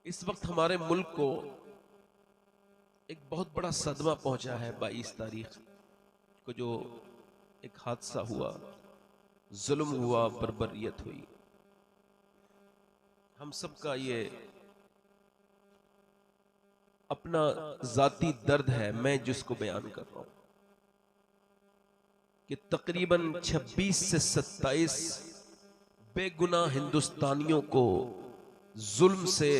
इस वक्त हमारे मुल्क को एक बहुत बड़ा सदमा पहुंचा है। 22 तारीख को जो एक हादसा हुआ, जुल्म हुआ, बर्बरियत हुई, हम सबका ये अपना जाती दर्द है। मैं जिसको बयान कर रहा हूं कि तकरीबन 26 से 27 बेगुनाह हिंदुस्तानियों को जुल्म से,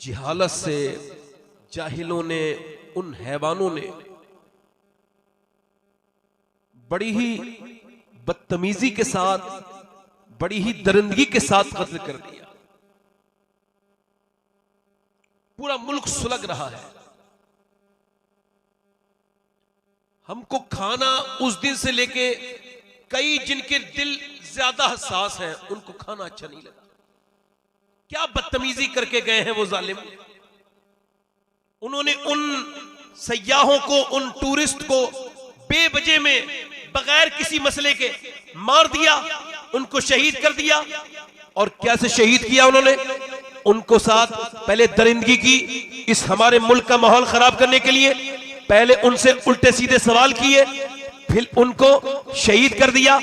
जिहालत से, जाहिलों ने, उन हैवानों ने बड़ी ही बदतमीजी के साथ, बड़ी ही दरिंदगी के साथ कत्ल कर दिया। पूरा मुल्क सुलग रहा है। हमको खाना उस दिन से लेके कई जिनके दिल ज्यादा हसास हैं उनको खाना अच्छा नहीं लगा। क्या बदतमीजी करके गए हैं वो जालिम। उन्होंने उन सयाहों को, उन टूरिस्ट को बेवजह में बगैर किसी मसले के मार दिया, उनको शहीद कर दिया। और कैसे शहीद किया उन्होंने? उनको साथ पहले दरिंदगी की, इस हमारे मुल्क का माहौल खराब करने के लिए पहले उनसे उल्टे सीधे सवाल किए, फिर उनको शहीद कर दिया।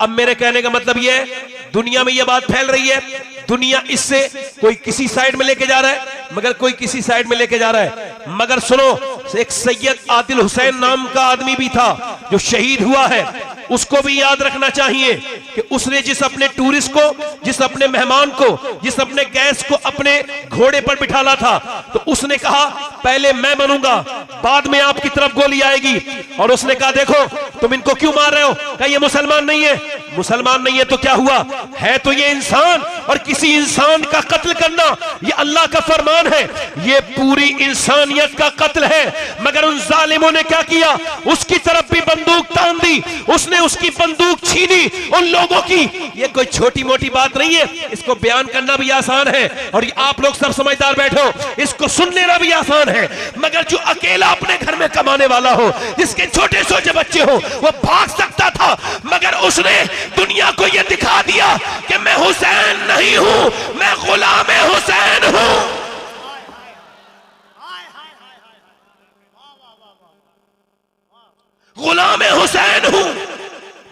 अब मेरे कहने का मतलब यह है, दुनिया में यह बात फैल रही है, दुनिया इससे कोई किसी साइड में लेके जा रहा है, मगर कोई किसी साइड में लेके जा रहा है। मगर सुनो, एक सैयद आदिल हुसैन नाम का आदमी भी था जो शहीद हुआ है। उसको भी याद रखना चाहिए कि उसने जिस अपने टूरिस्ट को, जिस अपने मेहमान को, जिस अपने गेस्ट को अपने घोड़े पर बिठाला था, तो उसने कहा पहले मैं बनूंगा, बाद में आपकी तरफ गोली आएगी। और उसने कहा देखो तुम इनको क्यों मार रहे हो? कहा ये मुसलमान नहीं है। मुसलमान नहीं है तो क्या हुआ? है तो ये इंसान, और किसी इंसान का कत्ल करना ये अल्लाह का फरमान है, ये पूरी इंसानियत का कत्ल है। मगर उन जालिमों ने क्या किया? उसकी तरफ भी बंदूक तान दी, उसने उसकी बंदूक छीनी उन लोगों की। ये कोई छोटी मोटी बात नहीं है, इसको बयान करना भी आसान है और आप लोग सब समझदार बैठो, इसको सुन लेना भी आसान है। मगर जो अकेला अपने घर में कमाने वाला हो, जिसके छोटे छोटे बच्चे हो, वो भाग सकता था, मगर उसने दुनिया को यह दिखा दिया कि मैं हुसैन नहीं हूं, मैं गुलाम हुसैन हूं। गुलाम हुसैन हूं।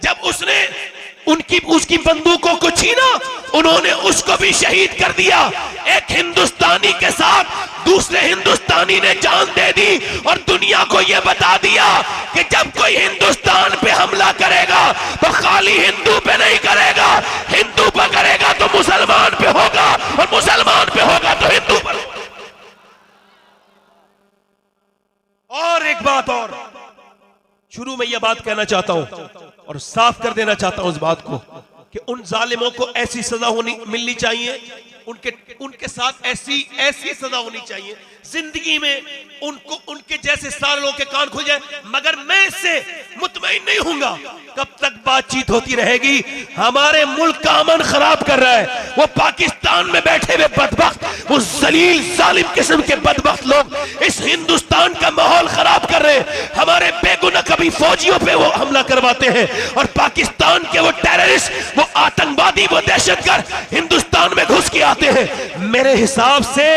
जब उसने उसकी बंदूकों को छीना, उन्होंने उसको भी शहीद कर दिया। एक हिंदुस्तानी के साथ दूसरे हिंदुस्तानी ने जान दे दी और दुनिया को यह बता दिया कि जब कोई हिंदुस्तान पे हमला करेगा तो खाली हिंदू पे नहीं करेगा, हिंदू पे करेगा तो मुसलमान पे होगा, और मुसलमान पे होगा तो हिंदू पर। और एक बात और शुरू में यह बात कहना चाहता हूं और साफ कर देना चाहता हूं इस बात को कि उन जालिमों को ऐसी सजा मिलनी चाहिए, उनके साथ ऐसी सजा होनी चाहिए जिंदगी में उनको, उनके जैसे सारे लोगों के कान खुल जाए। मगर मैं इससे मुतमईन नहीं हूंगा। कब तक बातचीत होती रहेगी? हमारे मुल्क का अमन खराब कर रहा है वो पाकिस्तान में बैठे हुए बदबख्त, वो जलील जालिम किस्म के बदबख्त लोग इस हिंदुस्तान का माहौल खराब कर रहे हैं। हमारे बेगुनाह कभी फौजियों पे वो हमला करवाते हैं, और पाकिस्तान के वो टेररिस्ट, वो आतंकवादी, वो दहशतगर्द हिंदुस्तान में घुस के आते हैं। मेरे हिसाब से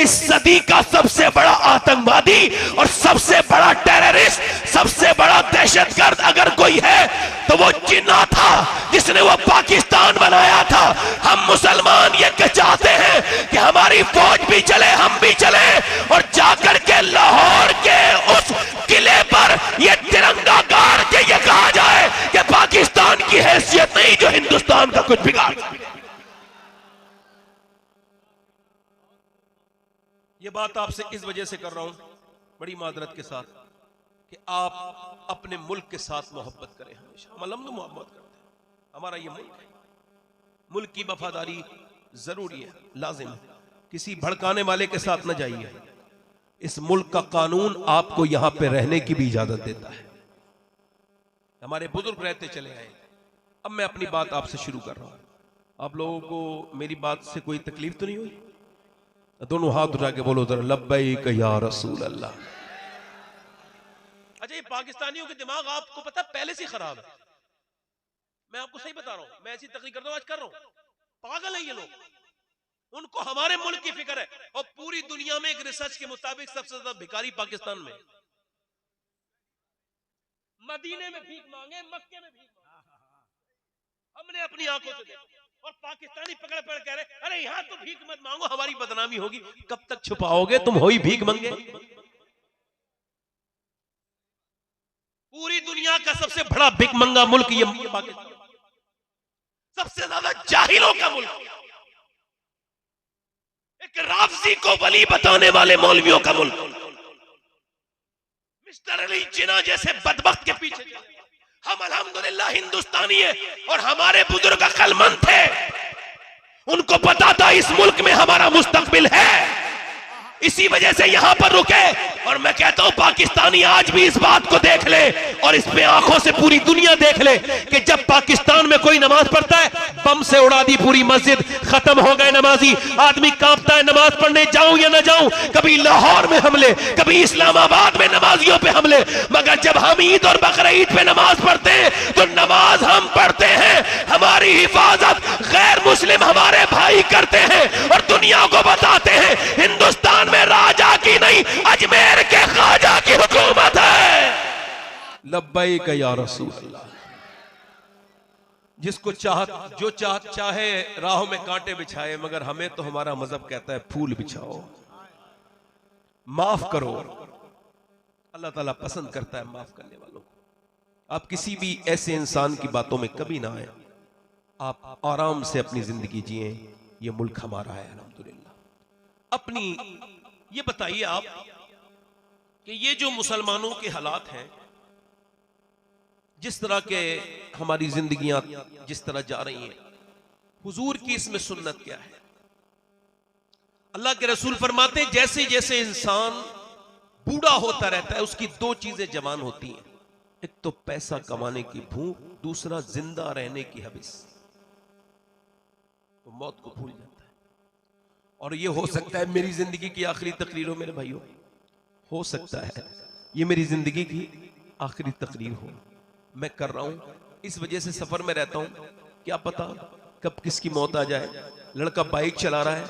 इस सदी का सबसे बड़ा आतंकवादी और सबसे बड़ा टेररिस्ट, सबसे बड़ा दहशतगर्द अगर कोई है तो वो जिन्ना था जिसने वो पाकिस्तान बनाया था। हम मुसलमान ये चाहते हैं कि हमारी फौज भी चले, हम भी चले, और जाकर के लाहौर के उस किले पर ये तिरंगा गाड़ के ये कहा जाए कि पाकिस्तान की हैसियत नहीं जो हिंदुस्तान का कुछ बिगाड़। ये बात आपसे इस वजह से कर रहा हूं, बड़ी मादरत के साथ, कि आप अपने मुल्क के साथ मोहब्बत करें। हमेशा हम अलहम्दुलिल्लाह मोहब्बत करते हैं, हमारा ये मुल्क है, मुल्क की वफादारी जरूरी है, लाजिम है। किसी भड़काने वाले के साथ न जाइए। इस मुल्क का कानून आपको यहां पे रहने की भी इजाजत देता है। हमारे बुजुर्ग रहते चले आए। अब मैं अपनी बात आपसे शुरू कर रहा हूं। आप लोगों को मेरी बात से कोई तकलीफ तो नहीं हुई? दोनों हाथ उठा के बोलो जरा, लब्बैक या रसूल अल्लाह। अच्छा, ये पाकिस्तानियों के दिमाग आपको पता पहले से खराब है। मैं आपको सही बता रहा हूं, मैं ऐसी तकलीफ करता हूं, आज कर रहा हूं। पागल है ये लोग। उनको हमारे मुल्क की फिक्र है। और पूरी दुनिया में एक रिसर्च के मुताबिक सबसे ज्यादा भिखारी पाकिस्तान में। मदीने में भीख मांगे, मक्के में भीख मांगे, हमने अपनी आंखों से देखा। और पाकिस्तानी पकड़ पकड़ कह रहे, अरे यहां तो भीख मत मांगो, हमारी बदनामी होगी। कब तक छुपाओगे तुम, हो ही भीख मंगे। पूरी दुनिया का सबसे बड़ा भीख मंगा मुल्क ये पाकिस्तान, सबसे ज्यादा जाहिलों का मुल्क, एक राफजी को वली बताने वाले मौलवियों का मुल्क, मिस्टर अली जिन्ना जैसे बदबख्त के पीछे। हम अल्हम्दुलिल्लाह हिंदुस्तानी है और हमारे बुजुर्ग अक्लमंद थे, उनको पता था इस मुल्क में हमारा मुस्तकबिल है, इसी वजह से यहां पर रुके। और मैं कहता हूं पाकिस्तानी आज भी इस बात को देख ले और इस पे आंखों से पूरी दुनिया देख ले कि जब पाकिस्तान में कोई नमाज पढ़ता है, बम से उड़ा दी पूरी मस्जिद, खत्म हो गए नमाजी, आदमी कांपता है नमाज पढ़ने जाऊं या ना जाऊं। कभी लाहौर में हमले, कभी इस्लामाबाद में नमाजियों पे हमले, मगर जब हम ईद और बकरा ईद पे नमाज पढ़ते हैं तो नमाज हम पढ़ते हैं, हमारी हिफाजत गैर मुस्लिम हमारे भाई करते हैं और दुनिया को बताते हैं हिंदुस्तान में राजा की नहीं अजमेर के ख्वाजा की हुकूमत है। लब्बैक या रसूल अल्लाह। जिसको जो चाहे राहों में कांटे बिछाए, मगर हमें तो हमारा मजहब कहता है फूल बिछाओ, माफ करो। अल्लाह ताला पसंद करता है माफ करने वालों को। आप किसी भी ऐसे इंसान की बातों में कभी ना आए, आप आराम से अपनी जिंदगी जिए। ये मुल्क हमारा है अल्हम्दुलिल्लाह। अपनी ये बताइए आप कि ये जो मुसलमानों के हालात हैं, जिस तरह के हमारी जिंदगियां जिस तरह जा रही हैं, हुजूर की इसमें सुन्नत क्या है? अल्लाह के रसूल फरमाते हैं जैसे जैसे इंसान बूढ़ा होता रहता है उसकी दो चीजें जवान होती हैं, एक तो पैसा कमाने की भूख, दूसरा जिंदा रहने की हविस। वो मौत को भूल जाता है। और ये हो सकता है मेरी जिंदगी की आखिरी तकरीर हो मेरे भाइयों, हो सकता है ये मेरी जिंदगी की आखिरी तकरीर हो। मैं कर रहा हूं, इस वजह से सफर में रहता हूं, क्या पता कब किसकी मौत आ जाए। लड़का बाइक चला रहा है,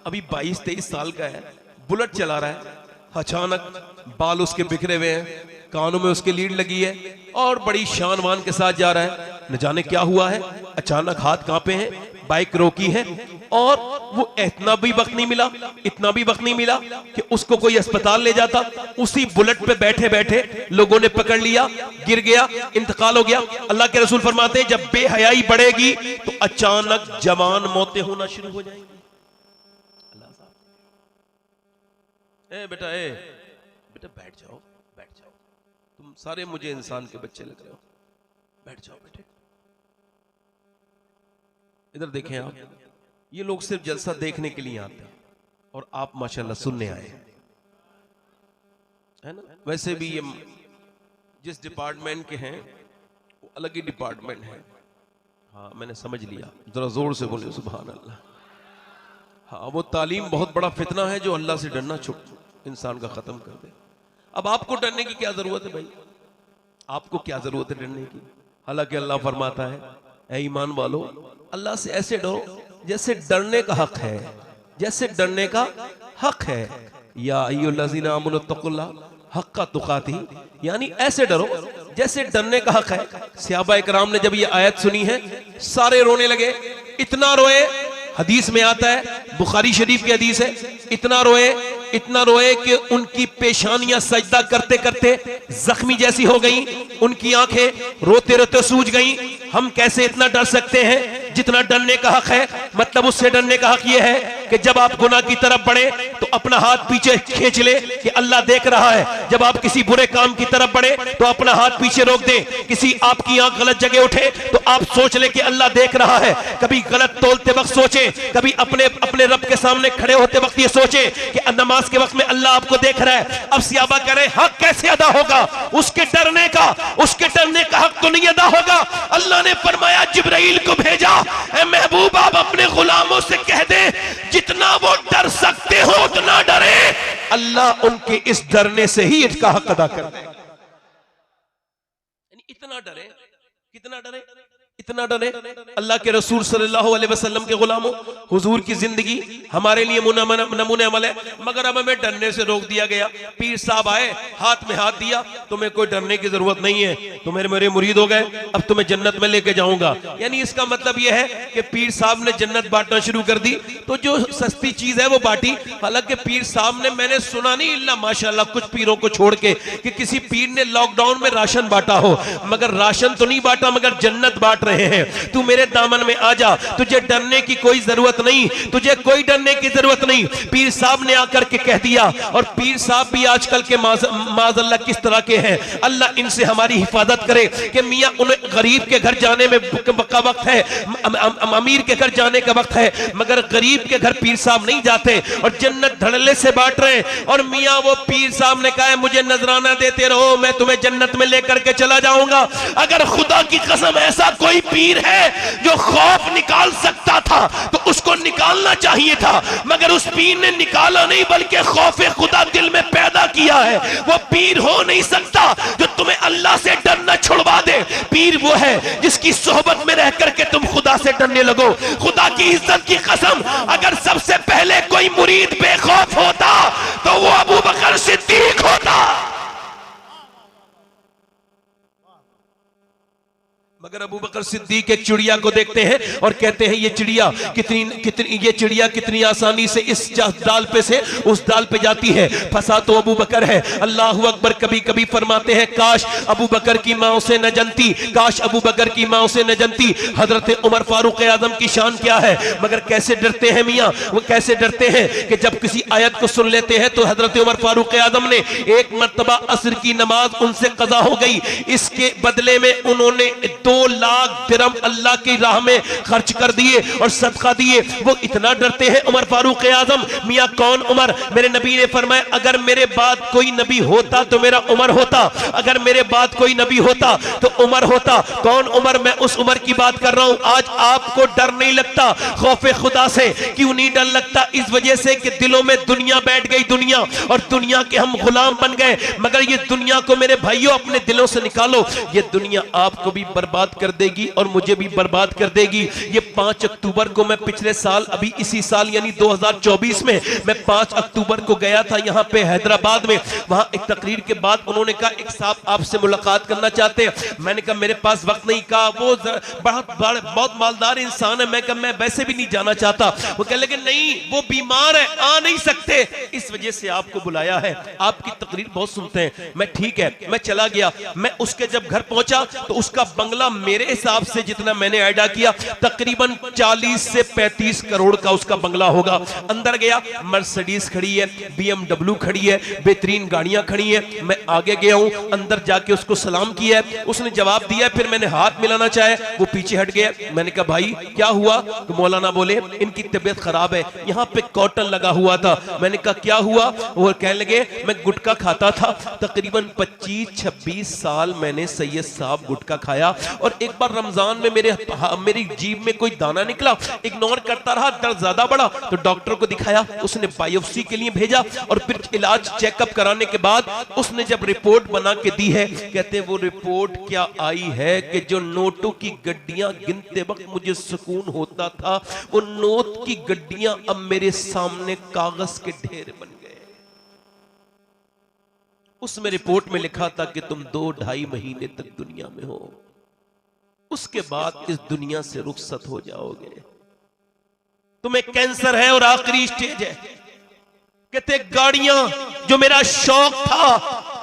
अभी 22-23 साल का है, बुलेट चला रहा है, अचानक बाल उसके बिखरे हुए हैं, कानों में उसके लीड लगी है और बड़ी शान वान के साथ जा रहा है। न जाने क्या हुआ है, अचानक हाथ कांपे हैं, बाइक रोकी है और वो इतना भी वक्त नहीं मिला, इतना भी वक्त नहीं मिला कि उसको कोई अस्पताल ले जाता। उसी बुलेट पे बैठे बैठे लोगों ने पकड़ लिया, गिर गया, इंतकाल हो गया। अल्लाह के रसूल फरमाते हैं जब बेहयाई बढ़ेगी तो अचानक जवान मौतें होना शुरू हो जाएंगी। अल्लाह साहब, बेटा बेटा बैठ जाओ, बैठ जाओ, तुम सारे मुझे इंसान के बच्चे लग रहे हो, बैठ जाओ बेटे। इधर देखें आप, ये लोग सिर्फ जलसा देखने के लिए आते हैं और आप माशाल्लाह सुनने आए है ना। वैसे भी ये जिस डिपार्टमेंट के हैं वो अलग ही डिपार्टमेंट है। हाँ मैंने समझ लिया, जरा जोर से बोले सुभान अल्लाह। हाँ वो तालीम बहुत बड़ा फितना है जो अल्लाह से डरना इंसान का खत्म कर दे। अब आपको डरने की क्या जरूरत है भाई, आपको क्या जरूरत है डरने की? हालांकि अल्लाह फरमाता है ऐ ईमान वालो अल्लाह से ऐसे डरो जैसे डरने का हक है, जैसे डरने का हक है। या अय्युहल्लज़ीना आमनु तक़ुल्लाह हक़्क़ तुक़ातिही, यानी ऐसे डरो जैसे डरने का हक है। सहाबा इकराम ने जब ये आयत सुनी है सारे रोने लगे, इतना रोए, हदीस में आता है, बुखारी शरीफ की हदीस है, इतना रोए कि उनकी पेशानियां सजदा करते करते जख्मी जैसी हो गई, उनकी आंखें रोते रोते सूज गई। हम कैसे इतना डर सकते हैं जितना डरने का हक है? मतलब उससे डरने का हक यह है कि जब आप गुनाह की तरफ बढ़े तो अपना हाथ पीछे खींच ले कि अल्लाह देख रहा है। जब आप किसी बुरे काम की तरफ बढ़े तो अपना हाथ पीछे रोक दे। किसी आपकी आंख गलत जगह उठे तो आप सोच ले कि अल्लाह देख रहा है। कभी गलत तोलते वक्त सोचे, कभी अपने रब के सामने खड़े होते वक्त ये सोचे कि नमाज के वक्त में अल्लाह आपको देख रहा है। अब सहाबा कह रहे हक कैसे अदा होगा? उसके डरने का हक तो नहीं अदा होगा। अल्लाह ने फरमाया जिब्राइल को भेजा, ऐ महबूब आप अपने गुलामों से कह दे जितना वो डर सकते हो उतना डरे, अल्लाह उनके इस डरने से ही इसका हक अदा कर दे। इतना डरे, कितना डरे? इतना डरे। अल्लाह के रसूल सल्लल्लाहु अलैहि वसल्लम के गुलामों, हुजूर की जिंदगी हमारे लिए नमूने अमल है, मगर अब हमें डरने से रोक दिया गया। पीर साहब आए, हाथ में हाथ दिया, तुम्हें कोई डरने की जरूरत नहीं है, तुम मेरे मुरीद हो गए, अब तुम्हें जन्नत में लेके जाऊंगा। यानी इसका मतलब यह है कि पीर साहब ने जन्नत बांटना शुरू कर दी। तो जो सस्ती चीज है वो बांटी। हालांकि पीर साहब ने, मैंने सुना नहीं इल्ला माशाल्लाह कुछ पीरों को छोड़ के, कि किसी पीर ने लॉकडाउन में राशन बांटा हो, मगर राशन तो नहीं बांटा, मगर जन्नत बांट रहे हैं। तू मेरे दामन में आ जा, तुझे डरने की कोई जरूरत नहीं, तुझे कोई डरने की जरूरत नहीं। पीर साहब ने आकर के कह दिया। और पीर साहब भी आजकल के माज़अल्लाह किस तरह के हैं, अल्लाह इनसे हमारी हिफाजत करे कि मियां उन्हें गरीब के घर जाने में का वक्त है, अमीर के घर जाने का वक्त है, मगर गरीब के घर पीर साहब नहीं जाते और जन्नत धड़ल्ले से बांट रहे हैं। और मियां वो पीर साहब ने कहा, मुझे नजराना देते रहो, मैं तुम्हें जन्नत में लेकर के चला जाऊंगा। अगर खुदा की कसम ऐसा कोई पीर है जो खौफ निकाल सकता था तो उसको निकालना चाहिए था, मगर उस पीर ने निकाला नहीं, बल्कि खौफे खुदा दिल में पैदा किया है। वो पीर हो नहीं सकता जो तुम्हें अल्लाह से डरना छुड़वा दे। पीर वो है जिसकी सोहबत में रह करके तुम खुदा से डरने लगो। खुदा की इज्जत की कसम, अगर सबसे पहले कोई मुरीद बेखौफ होता तो वो अबू बकर सिद्दीक होता। मगर अबू बकर सिद्दीक एक चिड़िया को देखते हैं और कहते हैं ये चिड़िया कितनी आसानी से इस डाल पे से उस डाल पे जाती है। फंसा तो अबू बकर है। अल्लाह अकबर। कभी कभी फरमाते हैं, काश अबू बकर की माँ उसे न जनती, काश अबू बकर की माँ उसे न जनती। हजरत उमर फारूक आजम की शान क्या है, मगर कैसे डरते हैं मियाँ, वो कैसे डरते हैं कि जब किसी आयत को सुन लेते हैं तो हजरत उमर फारूक आजम ने एक मर्तबा असर की नमाज उनसे कज़ा हो गई, इसके बदले में उन्होंने 2 लाख दिरहम अल्लाह की राह में खर्च कर दिए और सदका दिए। वो इतना डरते हैं उमर फारूक आजम। मियां कौन उमर? मेरे नबी ने फरमाया, अगर मेरे बाद कोई नबी होता तो मेरा उमर होता, अगर मेरे बाद कोई नबी होता तो उमर होता। कौन उमर? मैं उस उमर की बात कर रहा हूं। आज आपको डर नहीं लगता खौफे खुदा से? क्यों नहीं डर लगता? इस वजह से कि दिलों में दुनिया बैठ गई, दुनिया, और दुनिया के हम गुलाम बन गए। मगर ये दुनिया को मेरे भाइयों अपने दिलों से निकालो। ये दुनिया आपको भी बर्बाद कर देगी और मुझे भी बर्बाद कर देगी। ये 5 अक्टूबर को, मैं पिछले साल, अभी इसी साल यानी 2024 में, मैं 5 अक्टूबर को गया था यहाँ पे हैदराबाद में। वहां एक तकरीर के बाद उन्होंने कहा, एक साहब आपसे मुलाकात करना चाहते हैं। मैंने कहा मेरे पास वक्त नहीं। कहा वो बहुत मालदार इंसान है। मैं कहा मैं वैसे भी नहीं जाना चाहता। वो कह लगे नहीं वो बीमार है, आ नहीं सकते, इस वजह से आपको बुलाया है, आपकी तकरीर बहुत सुनते हैं। मैं ठीक है, मैं चला गया। मैं उसके जब घर पहुंचा तो उसका बंगला मेरे हिसाब से जितना मैंने आइडिया किया तकरीबन 40 से 35 करोड़ का उसका बंगला होगा। अंदर गया, मर्सिडीज खड़ी है, BMW खड़ी है, बेहतरीन गाड़ियां खड़ी है। मैं आगे गया हूं, अंदर जाके उसको सलाम किया, उसने जवाब दिया, फिर मैंने हाथ मिलाना चाहे, वो पीछे हट गया। मैंने कहा भाई क्या हुआ? तो मौलाना बोले इनकी तबीयत खराब है, यहाँ पे कॉटन लगा हुआ था। मैंने कहा क्या हुआ? वो कहने लगे मैं गुटखा खाता था, तकरीबन 25-26 साल मैंने सैयद साहब गुटखा खाया, और एक बार रमजान में मेरी जीभ में कोई दाना निकला, इग्नोर करता रहा, दर्द ज्यादा बढ़ा तो डॉक्टर को दिखाया, उसने बायोप्सी के लिए भेजा और फिर इलाज चेकअप कराने के बाद उसने जब रिपोर्ट बना के दी है, कहते वो रिपोर्ट क्या आई है कि जो नोटों की गड्डियां गिनते वक्त मुझे सुकून होता था, वो नोट की गड्डियां अब मेरे सामने कागज के ढेर बन गए। उसमें रिपोर्ट में लिखा था कि तुम 2-2.5 महीने तक दुनिया में हो, उसके बाद इस दुनिया से रुखसत हो जाओगे, तुम्हें कैंसर है और आखिरी स्टेज है। कहते गाड़ियां जो मेरा शौक था,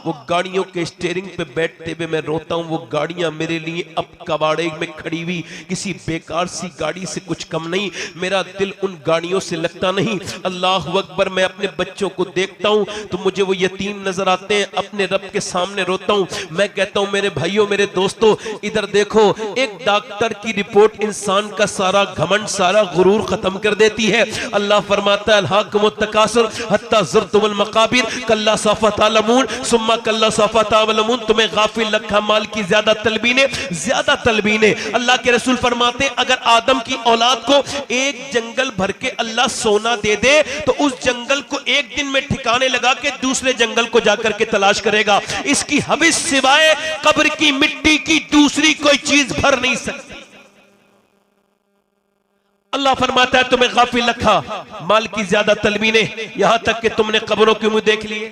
वो गाड़ियों के स्टीयरिंग पे बैठते हुए मैं रोता हूं। वो गाड़ियां मेरे लिए अब कबाड़े में खड़ी हुई किसी बेकार सी गाड़ी से कुछ कम नहीं। मेरा दिल उन गाड़ियों से लगता नहीं। अल्लाह अकबर। मैं अपने बच्चों को देखता हूं तो मुझे वो यतीम नजर आते हैं, अपने रब के सामने रोता हूं। मैं कहता हूं मेरे भाइयों, मेरे दोस्तों, इधर देखो, एक डॉक्टर की रिपोर्ट इंसान का सारा घमंड, सारा गुरूर खत्म कर देती है। अल्लाह फरमाता है अलहाकुमुत तकासुर हत्ता ज़ुरतुमुल मकाबिर कल्ला सौफ़ा तअलमून सुम्मा कल्ला सौफ़ा तअलमून। तुम्हें गाफिल रखा माल की ज्यादा तलबीने। अल्लाह के रसूल फरमाते अगर आदम की औलाद को एक जंगल भर के अल्लाह सोना दे दे तो उस जंगल को एक दिन में ठिकाने लगा के दूसरे जंगल को जाकर के तलाश करेगा। इसकी हविस सिवाय कब्र की मिट्टी की दूसरी कोई चीज भर नहीं सकती। अल्लाह फरमाता है तुम्हें गाफिल रखा माल की ज्यादा तलबी ने, यहां तक कि तुमने कब्रों के मुंह देख लिए।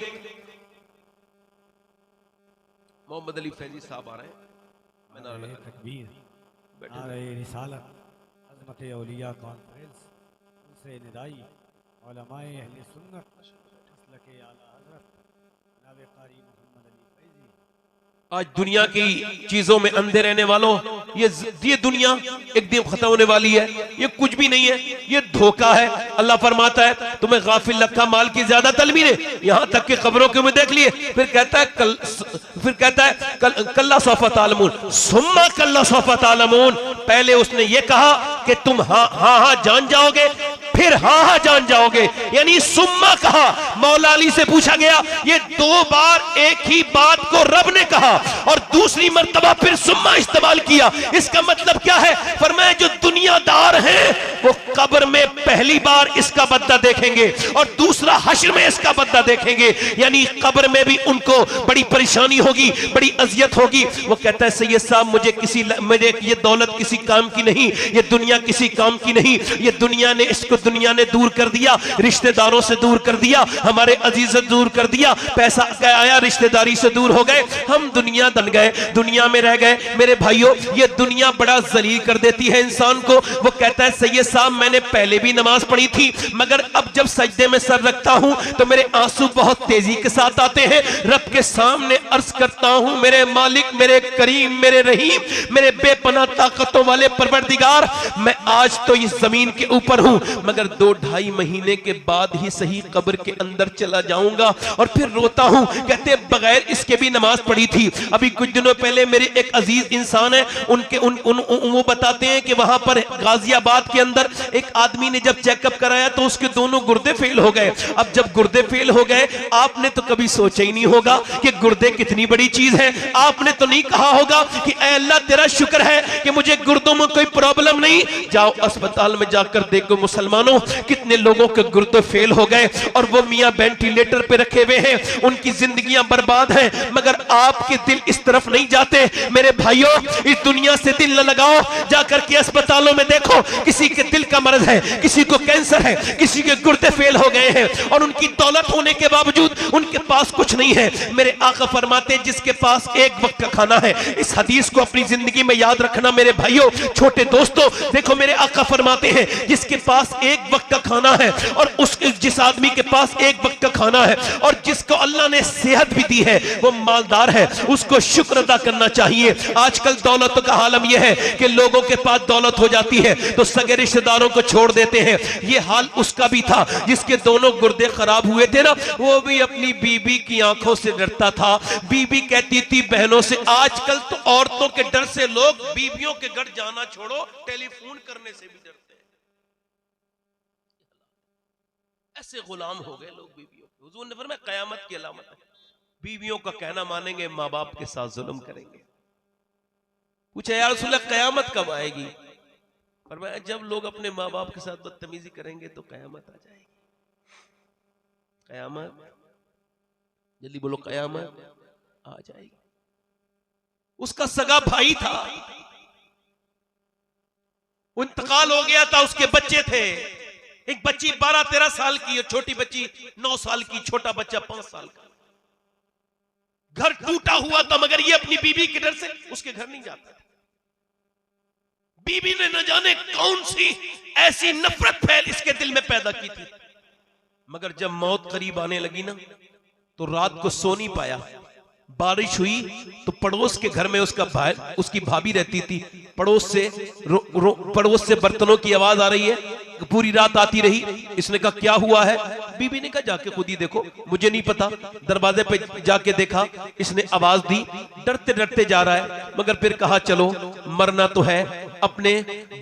मोहम्मद अली फैजी साहब आ रहे हैं। आज दुनिया की चीजों में अंधे रहने वालों, ये दुनिया एक दिन खत्म होने वाली है, ये कुछ भी नहीं है, ये धोखा है। अल्लाह फरमाता है तुम्हें गाफिल रखा माल की ज्यादा तलबी ने, यहां तक कि खबरों के में देख लिए। फिर कहता है कल्ला सौफा तालमून सुम्मा कल्ला सौफा तालमून। पहले उसने ये कहा कि तुम हाँ जान जाओगे, फिर हाँ जान जाओगे, यानी सुम्मा कहा। मौला अली से पूछा गया, ये 2 बार एक ही बात को रब ने कहा और दूसरी मर्तबा फिर सुम्मा इस्तेमाल किया, इसका मतलब क्या है? फरमाया जो दुनियादार हैं वो कब्र में पहली बार इसका बदला देखेंगे और दूसरा हश्र में इसका बदला देखेंगे, यानी कब्र में भी उनको बड़ी परेशानी होगी, बड़ी अजियत होगी। वो कहता है सैयद साहब मुझे ये दौलत किसी काम की नहीं, ये दुनिया किसी काम की नहीं, ये दुनिया ने दूर कर दिया, रिश्तेदारों से दूर कर दिया, हमारे अजीज से दूर कर दिया, पैसा आया रिश्तेदारी से दूर हो गए, हम दुनिया बन गए, दुनिया में रह गए। मेरे भाइयों ये दुनिया बड़ा जलील कर देती है इंसान को। वो कहता है सैयद साहब मैंने पहले भी नमाज पढ़ी थी, मगर अब जब सजदे में सर रखता हूं तो मेरे आंसू बहुत तेजी के साथ आते हैं। रब के सामने अर्ज करता हूं मेरे मालिक, मेरे करीम, मेरे रहीम, मेरे बेपनाह ताकतों वाले परवरदिगार, मैं आज तो इस जमीन के ऊपर हूं, मगर 2-2.5 महीने के बाद ही सही कब्र के अंदर चला जाऊंगा। और फिर रोता हूं, कहते बगैर इसके भी नमाज पढ़ी थी। अभी कुछ दिनों पहले मेरे एक अजीज इंसान है, वो बताते हैं कि वहां पर गाजियाबाद के अंदर एक आदमी ने जब चेकअप कराया तो उसके दोनों गुर्दे फेल हो गए। अब जब गुर्दे फेल हो गए, आपने तो कभी सोचा ही नहीं होगा कि गुर्दे कितनी बड़ी चीज है। आपने तो नहीं कहा होगा कि ऐ अल्लाह तेरा शुक्र है कि मुझे गुर्दों में कोई प्रॉब्लम नहीं। जाओ अस्पताल में जाकर देखो मुसलमानों, कितने लोगों के गुर्दे फेल हो गए और वो मियां वेंटिलेटर पे रखे हुए हैं, उनकी जिंदगियां बर्बाद हैं। मगर आपके दिल इस तरफ नहीं जाते। मेरे भाइयों इस दुनिया से दिल न लगाओ, जाकर के अस्पतालों में देखो, किसी के दिल का मर्ज है, किसी को कैंसर है, किसी के गुर्दे फेल हो गए हैं और उनकी दौलत होने के बावजूद उनके पास कुछ नहीं है। मेरे आका फरमाते जिसके पास एक वक्त का खाना है, इस हदीस को अपनी जिंदगी में याद रखना मेरे भाइयों, छोटे दोस्तों। देखो मेरे आका फरमाते हैं जिसके पास एक वक्त का खाना है और जिस आदमी के पास एक वक्त का खाना है और जिसको अल्लाह ने सेहत भी दी है, वो मालदार है, उसको शुक्र अदा करना चाहिए। आजकल दौलत का हालम यह है कि लोगों के पास दौलत हो जाती है तो सगे रिश्तेदारों को छोड़ देते हैं। ये हाल उसका भी था जिसके दोनों गुर्दे खराब हुए थे ना, वो भी अपनी बीबी की आंखों से डरता था। बीबी कहती थी बहनों से, आजकल तो औरतों के डर से लोग बीबियों के घर जाना छोड़ो, टेलीफोन करने से भी डरते हैं। ऐसे गुलाम हो गए लोग बीबियों के। हुजूर ने फरमाया कयामत की अलामत है, बीवियों का कहना मानेंगे, माँ बाप के साथ जुल्म करेंगे। पूछा या रसूल अल्लाह कयामत कब आएगी? फरमाया जब लोग अपने माँ बाप के साथ बदतमीजी करेंगे तो कयामत आ जाएगी। कयामत, जल्दी बोलो, कयामत आ जाएगी। उसका सगा भाई था, वो इंतकाल हो गया था, उसके बच्चे थे। एक बच्ची 12-13 साल की और छोटी बच्ची 9 साल की, छोटा बच्चा 5 साल का। घर टूटा हुआ था, मगर ये अपनी बीबी के डर से उसके घर नहीं जाता था। बीबी ने न जाने कौन सी ऐसी नफरत फैल इसके दिल में पैदा की थी। मगर जब मौत करीब आने लगी ना, तो रात को सो नहीं पाया। बारिश हुई तो पड़ोस के घर में उसकी भाभी रहती थी। पड़ोस से बर्तनों की आवाज आ रही है, पूरी रात आती रही। इसने कहा क्या हुआ है? बीबी ने कहा जाके खुद ही देखो, मुझे नहीं पता। दरवाजे पे जाके देखा, इसने आवाज दी, डरते डरते जा रहा है। मगर फिर कहा चलो मरना तो है, अपने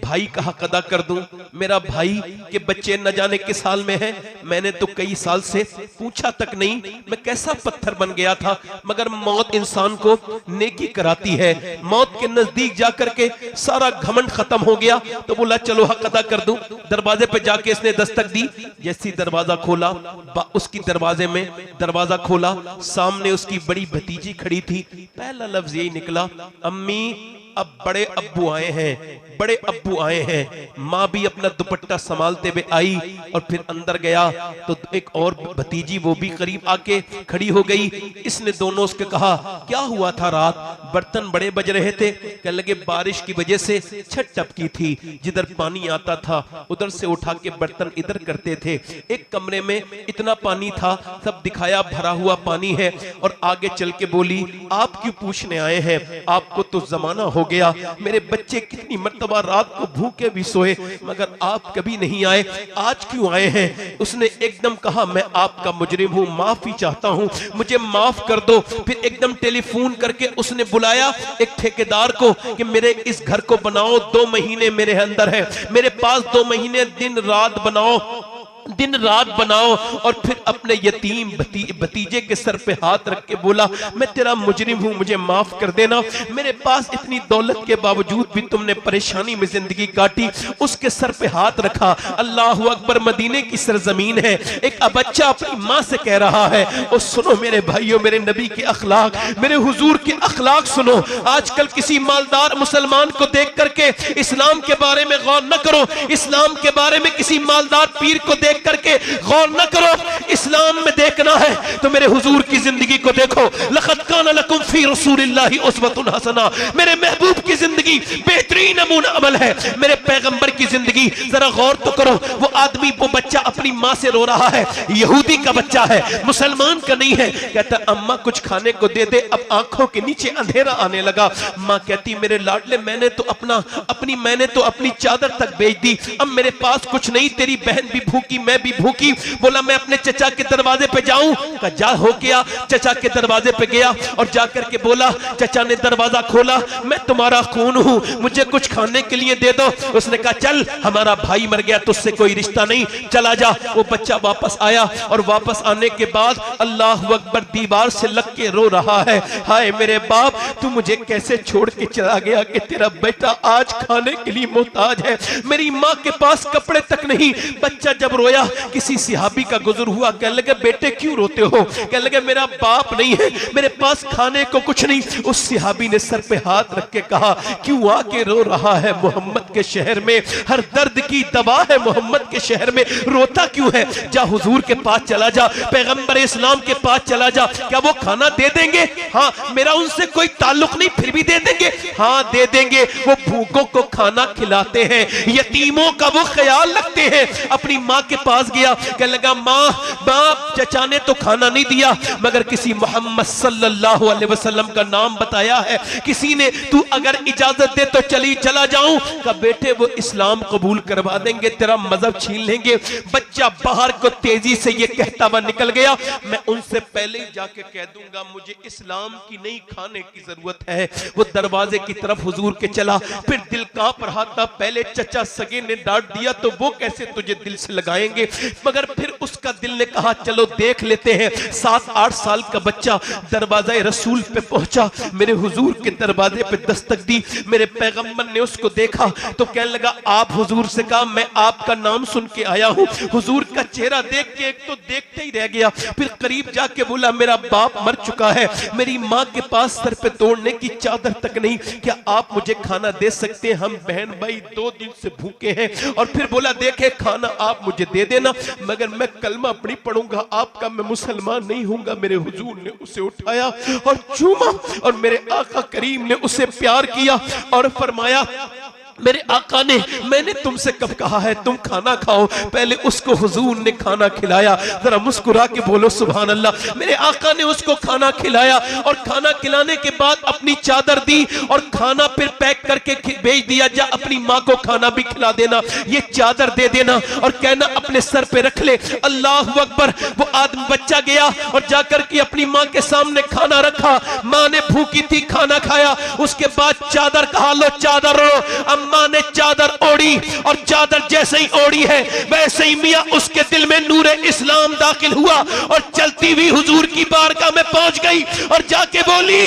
भाई का हक अदा कर दूं। मेरा भाई के बच्चे न जाने किस हाल में है, मैंने तो कई साल से पूछा तक नहीं, मैं कैसा पत्थर बन गया था। मगर मौत इंसान को नेकी कराती है। मौत के नजदीक जाकर के सारा घमंड खत्म हो गया, तो बोला चलो हक अदा कर दूं। दरवाजे पे जाके इसने दस्तक दी, जैसी दरवाजा खोला, उसकी दरवाजे में दरवाजा खोला, सामने उसकी बड़ी भतीजी खड़ी थी। पहला लफ्ज यही निकला, अम्मी अब बड़े अब्बू आए हैं। बड़े अब्बू आए हैं। माँ भी अपना दुपट्टा संभालते हुए आई और फिर अंदर गया तो एक और भतीजी वो भी करीब आके खड़ी हो गई। इसने दोनों उसके कहा क्या हुआ था रात, बर्तन बड़े बज रहे थे। कहने लगे बारिश की वजह से छत टपकी थी, जिधर पानी आता था उधर से उठा के बर्तन इधर करते थे। एक कमरे में इतना पानी था, सब दिखाया भरा हुआ पानी है। और आगे चल के बोली आप क्यों पूछने आए हैं, आपको तो जमाना हो गया, मेरे बच्चे कितनी मर्तबा रात को भूखे भी सोए मगर आप कभी नहीं आए, आज क्यों आए हैं। उसने एकदम कहा मैं आपका मुजरिम हूं, माफी चाहता हूं, मुझे माफ कर दो। फिर एकदम टेलीफोन करके उसने बुलाया एक ठेकेदार को कि मेरे इस घर को बनाओ, 2 महीने मेरे अंदर है, मेरे पास 2 महीने दिन रात बनाओ, दिन रात बनाओ। और फिर अपने यतीम भतीजे के सर पे हाथ रख के बोला मैं तेरा मुजरिम हूं, मुझे माफ कर देना, मेरे पास इतनी दौलत के बावजूद भी तुमने परेशानी में जिंदगी काटी। उसके सर पे हाथ रखा। अल्लाह अकबर, मदीने की सरजमीन है। एक बच्चा अपनी माँ से कह रहा है और सुनो मेरे भाइयों, मेरे नबी के अखलाक, मेरे हुजूर के अखलाक सुनो। आजकल किसी मालदार मुसलमान को देख करके इस्लाम के बारे में गौर न करो, इस्लाम के बारे में किसी मालदार पीर को देख करके गौर न करो। इस्लाम में देखना है तो मेरे हुजूर की जिंदगी को देखो। लक़द काना लकुम फी रसूलिल्लाहि उस्वतुन हसना, मेरे महबूब की जिंदगी बेहतरीन नमूना अमल है। मेरे पैगंबर की जिंदगी जरा गौर तो करो। वो आदमी, वो बच्चा अपनी माँ से रो रहा है, यहूदी का बच्चा है, मुसलमान का नहीं है। कहता अम्मा कुछ खाने को दे दे। अब आंखों के नीचे अंधेरा आने लगा। माँ कहती मेरे लाडले, मैंने तो अपनी चादर तक बेच दी, अब मेरे पास कुछ नहीं, तेरी बहन भी भूखी, मैं भी भूखी। बोला मैं अपने चचा के दरवाजे पे जाऊं? का जा हो गया, चचा के दरवाजे पे गया और जाकर के बोला, चचा ने दरवाजा खोला, मैं तुम्हारा खून हूं, मुझे कुछ खाने के लिए दे दो। उसने कहा चल, हमारा भाई मर गया, तुझसे कोई रिश्ता नहीं, चला जा। वो बच्चा वापस आया और वापस आने के बाद अल्लाह अकबर दीवार से लग के रो रहा है, हाय मेरे बाप, तू मुझे कैसे छोड़ के चला गया कि तेरा बेटा आज खाने के लिए मोहताज है, मेरी माँ के पास कपड़े तक नहीं। बच्चा जब रोया किसी सिहाबी का गुजर हुआ, कहने लगे बेटे क्यों रोते हो? कहने लगे मेरा बाप नहीं है, मेरे पास खाने को कुछ नहीं। उस सिहाबी ने सर पे हाथ रख के कहा क्यों आके रो रहा है? मोहम्मद के शहर में हर दर्द की दवा है, मोहम्मद के शहर में रोता क्यों है? जा हुजूर के पास चला जा, पैगंबर इस्लाम के पास चला जा, क्या वो खाना दे देंगे? हाँ, मेरा उनसे कोई ताल्लुक नहीं, फिर भी दे देंगे। हाँ दे देंगे, वो भूखों को खाना खिलाते हैं, यतीमों का वो ख्याल रखते हैं। अपनी माँ के पास गया, कहने लगा माँ बाप, चचा ने तो खाना नहीं दिया मगर किसी मोहम्मद सल्लल्लाहु अलैहि वसल्लम का नाम बताया है, किसी ने, तू अगर इजाजत दे तो चला जाऊं? का बेटे वो इस्लाम कबूल करवा देंगे, तेरा मजहब छीन लेंगे। बच्चा बाहर को तेजी से ये कहता हुआ निकल गया, मैं उनसे पहले ही जाके कह दूंगा मुझे इस्लाम की नहीं खाने की जरूरत है। वो दरवाजे की तरफ हुजूर के चला, फिर दिल कांप रहा था, पहले चचा सगे ने डांट दिया तो वो कैसे तुझे दिल से लगाएंगे, मगर फिर उसका दिल ने कहा चलो देख लेते हैं। 7-8 साल का बच्चा दरवाजा रसूल पे पहुंचा, मेरे हुजूर के दरवाजे पे दस्तक दी। मेरे पैगंबर ने उसको देखा तो कहने लगा आप हुजूर से कहा मैं आपका नाम सुन के आया हूं। हुजूर का चेहरा देख के एक तो देखते ही रह गया, फिर करीब जाके बोला मेरा बाप मर चुका है, मेरी माँ के पास सर पे तोड़ने की चादर तक नहीं, क्या आप मुझे खाना दे सकते हैं? हम बहन भाई 2 दिन से भूखे हैं। और फिर बोला देखे खाना आप मुझे दे देना मगर मैं कलमा पढ़ी पढ़ूंगा, आपका मैं मुसलमान नहीं हूंगा। मेरे हुजूर ने उसे उठाया और चूमा और मेरे आका करीम ने उसे प्यार किया और फरमाया मेरे आका ने, मैंने तुमसे कब कहा है तुम खाना खाओ? पहले उसको हुजूर ने खाना खिलाया। जरा मुस्कुरा के बोलो सुभान अल्लाह। मेरे आका ने उसको खाना खिलाया और खाना खिलाने के बाद अपनी चादर दी और खाना फिर पैक करके भेज दिया, जा अपनी माँ को खाना भी खिला देना, ये चादर दे देना और कहना अपने सर पे रख ले। अल्लाह अकबर। वो आदमी बच्चा गया और जाकर के अपनी माँ के सामने खाना रखा, माँ ने भूखी थी, खाना खाया, उसके बाद चादर कहा लो चादर रो। अम्मा ने चादर ओढ़ी और चादर जैसे ही ओढ़ी है वैसे ही मियां उसके दिल में नूरे इस्लाम दाखिल हुआ और चलती हुई हुजूर की बारगाह में पहुंच गई और जाके बोली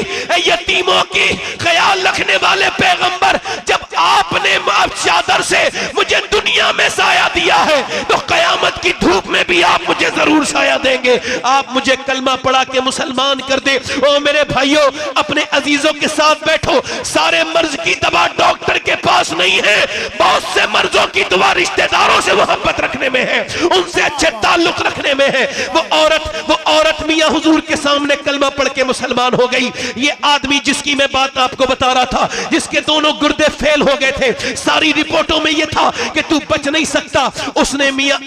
यतीमों की ख्याल रखने वाले पैगंबर, जब आपने चादर से मुझे दुनिया में साया दिया है तो कयामत की धूप में भी आप मुझे जरूर साया देंगे। आप मुझे कलमा पढ़ा के मुसलमान कर दे। ओ मेरे भाइयों, अपने अजीजों के साथ बैठो, सारे मर्ज की दवा डॉक्टर के पास नहीं है। बहुत से मर्दों की दुआ रिश्तेदारों से मोहब्बत रखने में है, उनसे अच्छे ताल्लुक रखने में है। वो औरत मियां हुजूर के सामने कलमा पढ़ के मुसलमान हो गई। ये आदमी जिसकी मैं बात आपको बता रहा था, जिसके दोनों गुर्दे फेल हो गए थे, सारी रिपोर्टों में ये था कि तू बच नहीं सकता, उसने मियां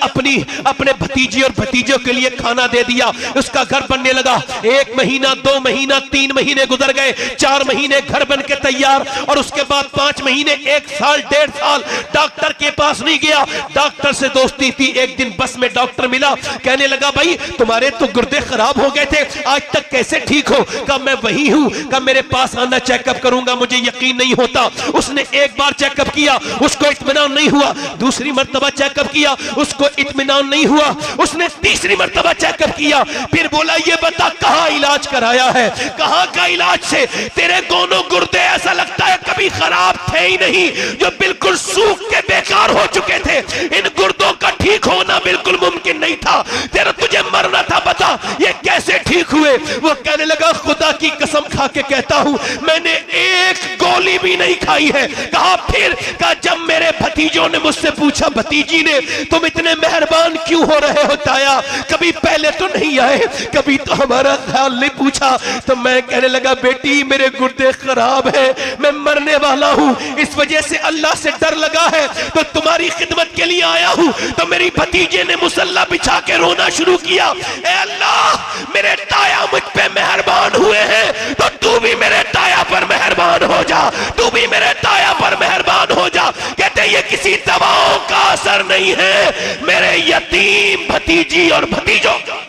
अपने भतीजी और भतीजों के लिए खाना दे दिया। उसका घर बनने लगा। 1 महीना, 2 महीना, 3 महीने गुजर गए, 4 महीने घर बन के तैयार, और उसके बाद 5 महीने, 1 साल, 1.5 साल डॉक्टर के पास नहीं गया। डॉक्टर से दोस्ती थी। एक दिन बस में डॉक्टर मिला, कहने लगा भाई तुम्हारे तो गुर्दे खराब हो गए थे, आज तक कैसे ठीक हो? कहा मैं वही हूं। कहा मेरे पास आना, चेकअप करूंगा, मुझे यकीन नहीं होता। उसने एक बार चेकअप किया, उसको इत्मीनान नहीं हुआ। दूसरी मर्तबा चेकअप किया, उसको इत्मीनान नहीं हुआ। उसने तीसरी मर्तबा चेकअप किया, फिर बोला ये बता कहां इलाज कराया है, कहां का इलाज से तेरे दोनों गुर्दे ऐसा लगता है कभी खराब थे ही नहीं, जो बिल्कुल सूख के बेकार हो चुके थे। इन गुर्दों का ठीक होना बिल्कुल मुमकिन नहीं था, तेरा तुझे मरना था, बता ये कैसे ठीक हुए? वो कहने लगा खुदा की कसम खा के कहता हूं मैंने एक गोली भी नहीं खाई है। कहा फिर? कहा जब मेरे भतीजों ने मुझसे पूछा, भतीजी ने, तुम इतने मेहरबान क्यों हो रहे हो ताया, कभी पहले तो नहीं आए, कभी तो हमारा ख्याल नहीं पूछा। तो मैं कहने लगा बेटी मेरे गुर्दे खराब है, मैं मरने वाला हूं, इस वजह से अल्लाह से डर लगा है तो तुम्हारी खिदमत के लिए आया हूं। तो मेरी भतीजे ने मुसल्ला बिछा के रोना शुरू किया, ए अल्लाह मेरे ताया मुझ पे मेहरबान हुए हैं, तो तू भी मेरे ताया पर मेहरबान हो जा, तू भी मेरे ताया पर मेहरबान हो जा। कहते ये किसी दवाओं का असर नहीं है, मेरे यतीम भतीजी और भतीजों का।